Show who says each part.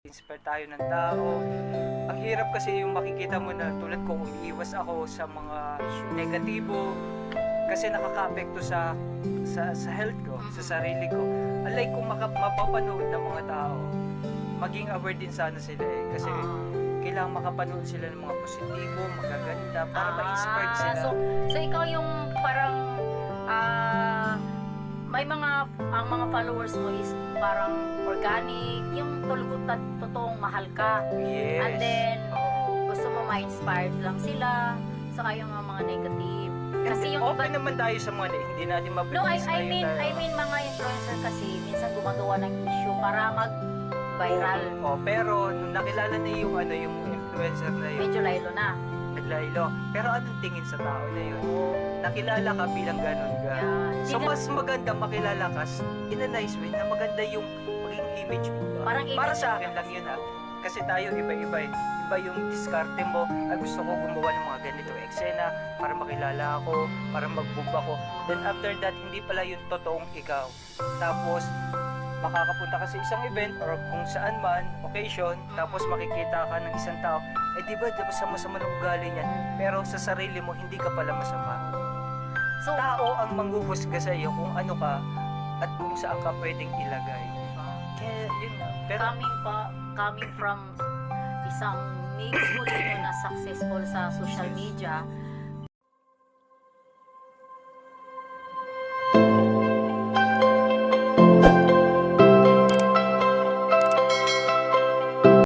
Speaker 1: inspire tayo ng tao. Ang hirap kasi yung makikita mo na tulad ko, umiiwas ako sa mga negatibo kasi nakaka-apekto sa health ko, sa sarili ko. Alay kung mapapanood ng mga tao, maging aware din sana sila eh. Kasi kailangan makapanood sila ng mga positibo, magaganda, para ma-inspired sila.
Speaker 2: So ikaw yung parang may ang mga followers mo is parang organic, yung totoong mahal ka.
Speaker 1: Yes.
Speaker 2: And then,
Speaker 1: Oo.
Speaker 2: gusto mo ma-inspired lang sila. Saka yung mga negative. Kasi yung
Speaker 1: open naman tayo sa mga hindi natin
Speaker 2: No,
Speaker 1: mabilis
Speaker 2: I mean mga influencer kasi minsan gumagawa ng issue para mag-viral.
Speaker 1: Pero nung nakilala na yung yung influencer na yun,
Speaker 2: Medyo laylo na.
Speaker 1: naglaylo. Pero anong tingin sa tao na yun? Nakilala ka bilang ganun ka.
Speaker 2: Yeah.
Speaker 1: So mas maganda makilala ka in a nice way na maganda yung maging image mo.
Speaker 2: Parang
Speaker 1: Para
Speaker 2: image
Speaker 1: sa akin lang yun Kasi tayo iba-iba eh. Iba yung diskarte mo. Ay gusto ko gumawa ng mga ganitong eksena para makilala ako, para mag-boom ako. Then after that, hindi pala yung totoong ikaw. Tapos makakapunta ka sa isang event or kung saan man, occasion, tapos makikita ka ng isang tao, eh di ba sama-sama ng ugali niyan, pero sa sarili mo hindi ka pala masama.
Speaker 2: So,
Speaker 1: Tao ang manghuhusga sa iyo kung ano ka at kung saan ka pwedeng ilagay. Kaya yun nga. Pero
Speaker 2: coming from isang mix mo na successful sa social media,